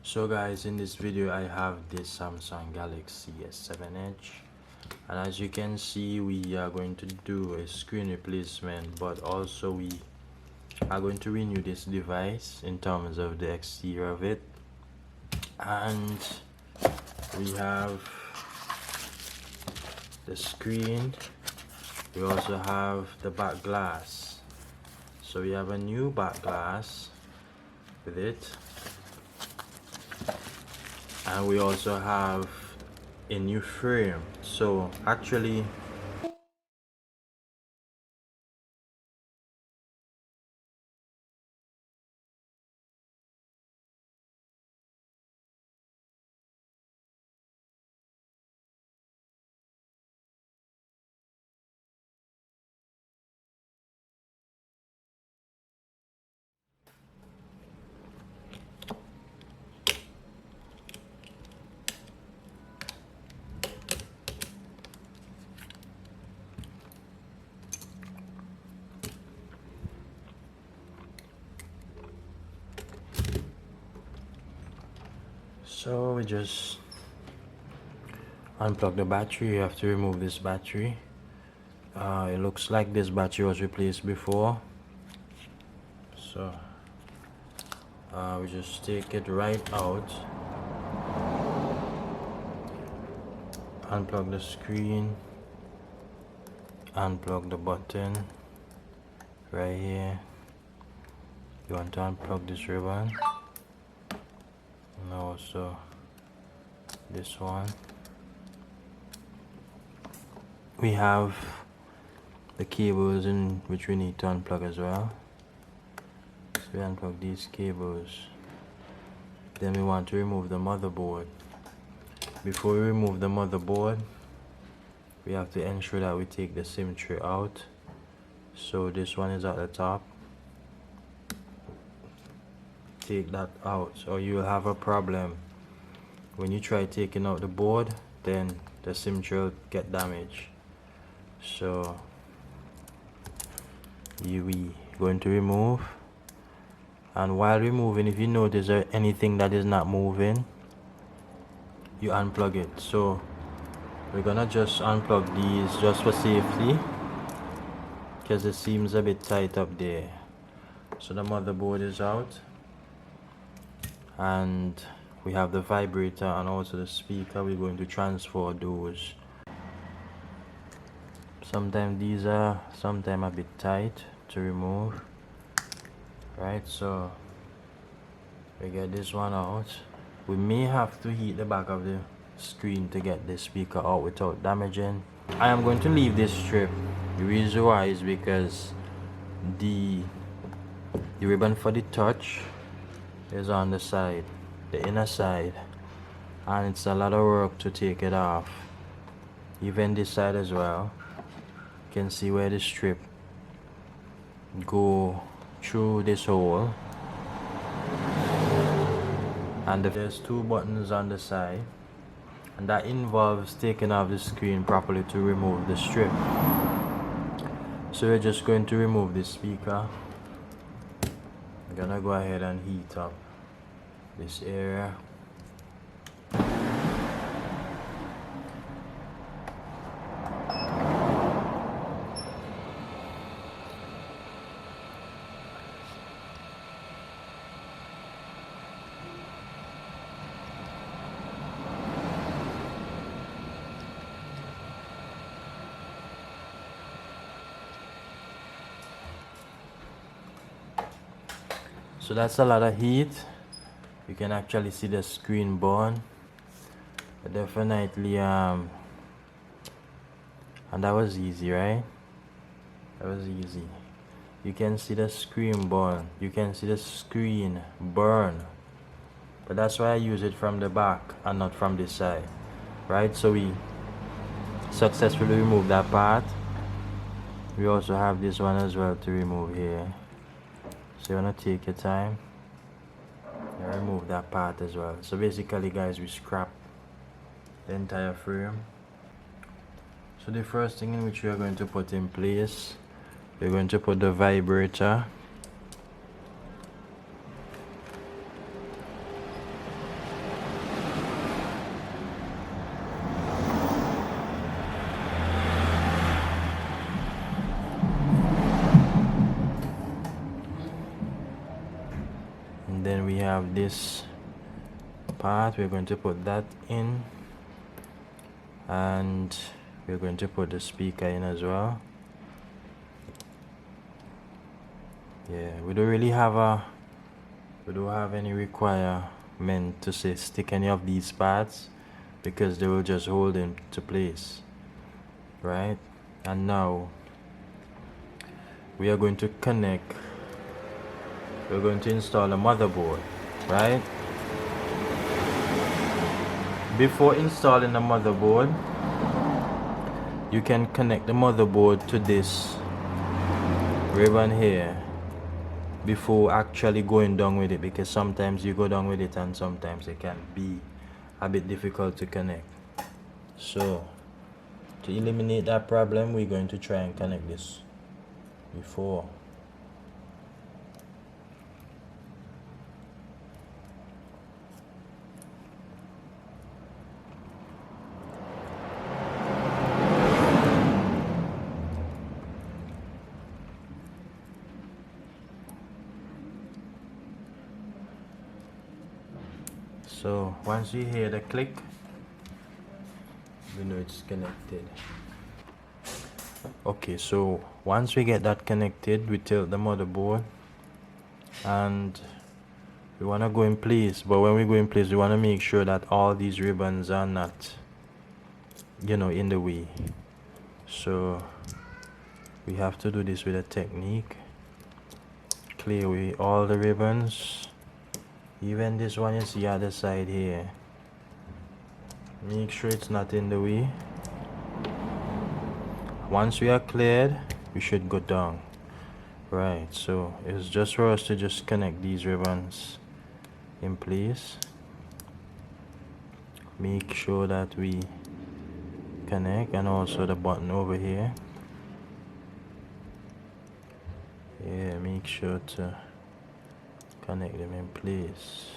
So guys, in this video I have this Samsung Galaxy S7 Edge, and as you can see we are going to do a screen replacement, but also we are going to renew this device in terms of the exterior of it. And we have the screen, we also have the back glass. So we have a new back glass with it, and we also have a new frame. So actually so we just unplug the battery. You have to remove this battery. It looks like this battery was replaced before, so we just take it right out, unplug the screen, unplug the button right here. You want to unplug this ribbon, and also this one. We have the cables in which we need to unplug as well. So we unplug these cables. Then we want to remove the motherboard. Before we remove the motherboard, we have to ensure that we take the SIM tray out. So this one is at the top. Take that out, or you'll have a problem when you try taking out the board. Then the SIM tray will get damaged. So we going to remove, and while removing, if you notice anything that is not moving, you unplug it. So we're gonna just unplug these just for safety, because it seems a bit tight up there. So the motherboard is out, and we have the vibrator and also the speaker. We're going to transfer those. Sometimes these are a bit tight to remove, right? So we get this one out. We may have to heat the back of the screen to get the speaker out without damaging. I am going to leave this strip. The reason why is because the ribbon for the touch is on the side, the inner side, and it's a lot of work to take it off. Even this side as well. You can see where the strip go through this hole, and there's two buttons on the side, and that involves taking off the screen properly to remove the strip. So we're just going to remove the speaker. I'm gonna go ahead and heat up this area. So that's a lot of heat. You can actually see the screen burn. But definitely and that was easy, right? That was easy. You can see the screen burn. You can see the screen burn. But that's why I use it from the back and not from this side, right? So we successfully removed that part. We also have this one as well to remove here. So you want to take your time and remove that part as well. So basically guys, we scrap the entire frame. So the first thing in which we are going to put in place, we're going to put the vibrator. then we have this part. We're going to put that in, and we're going to put the speaker in as well. Yeah, we don't have any requirement to say stick any of these parts, because they will just hold into place, right? And now we are going to we're going to install a motherboard, right? Before installing the motherboard, you can connect the motherboard to this ribbon here before actually going down with it, because sometimes you go down with it and sometimes it can be a bit difficult to connect. So to eliminate that problem, we're going to try and connect this before. So once you hear the click, we know it's connected. Okay, so once we get that connected, we tilt the motherboard and we want to go in place. But when we go in place, we want to make sure that all these ribbons are not, in the way. So we have to do this with a technique. Clear away all the ribbons, even this one you see at the side here. Make sure it's not in the way. Once we are cleared, we should go down. Right, so it's just for us to just connect these ribbons in place. Make sure that we connect, and also the button over here. Yeah, make sure to connect them in place.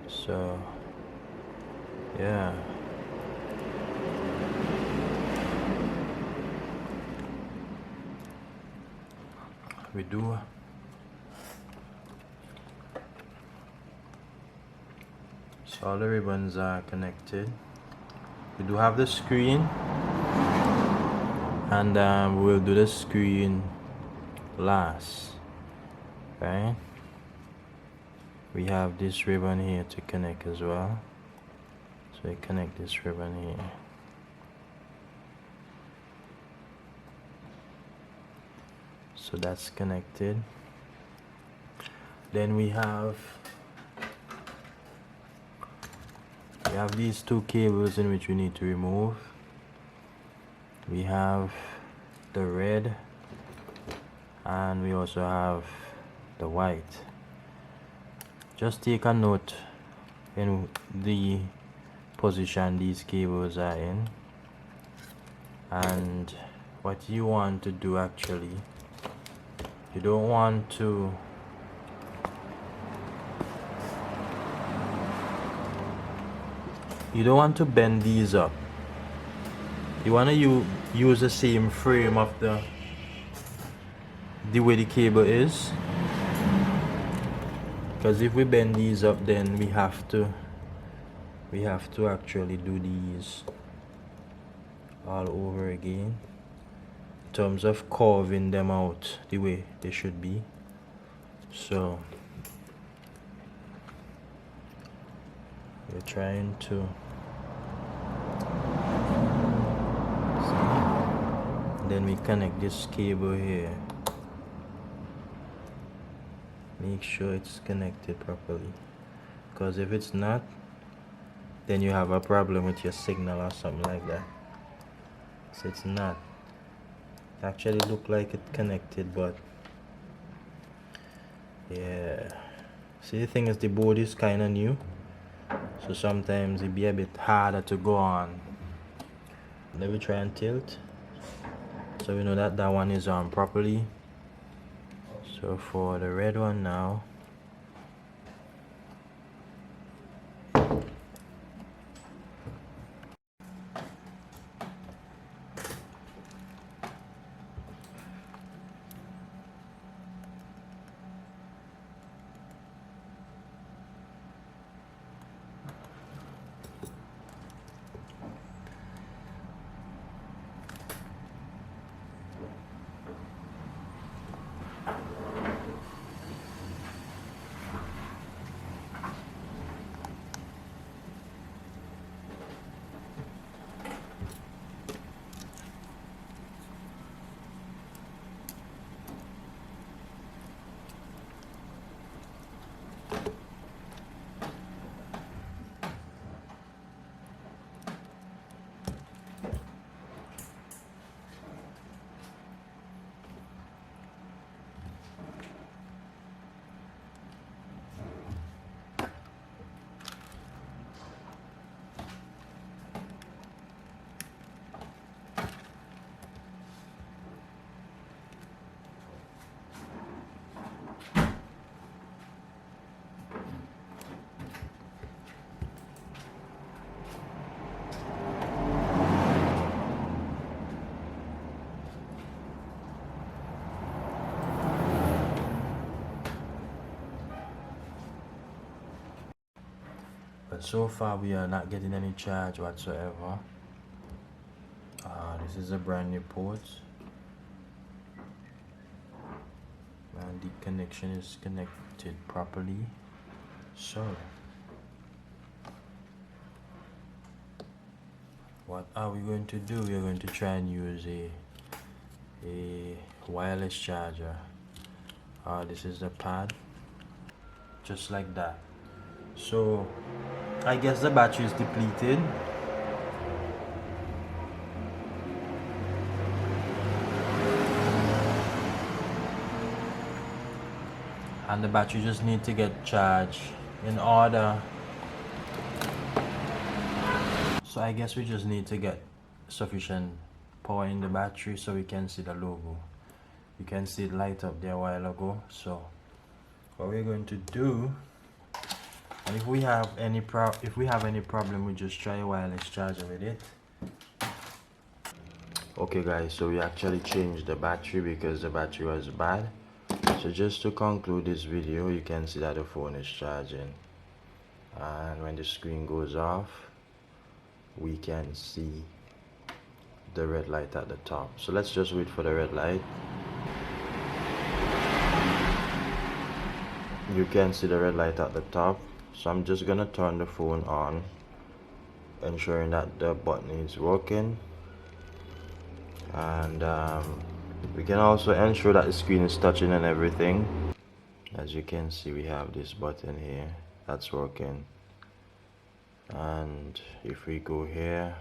So yeah, we do so all the ribbons are connected. We do have the screen, and we'll do the screen last, right? We have this ribbon here to connect as well, so we connect this ribbon here. So that's connected. Then we have these two cables in which we need to remove. We have the red, and we also have the white. Just take a note in the position these cables are in, and what you want to do actually, you don't want to bend these up. You want to use the same frame of the way the cable is, because if we bend these up, then we have to actually do these all over again in terms of carving them out the way they should be. So we're trying to then we connect this cable here. Make sure it's connected properly, because if it's not, then you have a problem with your signal or something like that. So it's not. It actually look like it connected, but yeah. See, the thing is, the board is kind of new, so sometimes it be a bit harder to go on. Let me try and tilt, so we know that that one is on properly. So for the red one now, but so far we are not getting any charge whatsoever. This is a brand new port, and the connection is connected properly. So what are we going to do? We are going to try and use a wireless charger. This is the pad, just like that. So I guess the battery is depleted. And the battery just need to get charged in order. So I guess we just need to get sufficient power in the battery so we can see the logo. You can see it light up there a while ago. So what we're going to do, and if we have any problem, we just try a wireless charger with it. Okay guys, so we actually changed the battery because the battery was bad. So just to conclude this video, you can see that the phone is charging, and when the screen goes off, we can see the red light at the top. So let's just wait for the red light. You can see the red light at the top. So I'm just gonna turn the phone on, ensuring that the button is working, and we can also ensure that the screen is touching and everything. As you can see, we have this button here that's working, and if we go here,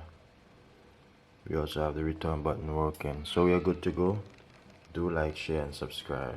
we also have the return button working. So we are good to go. Do like, share and subscribe.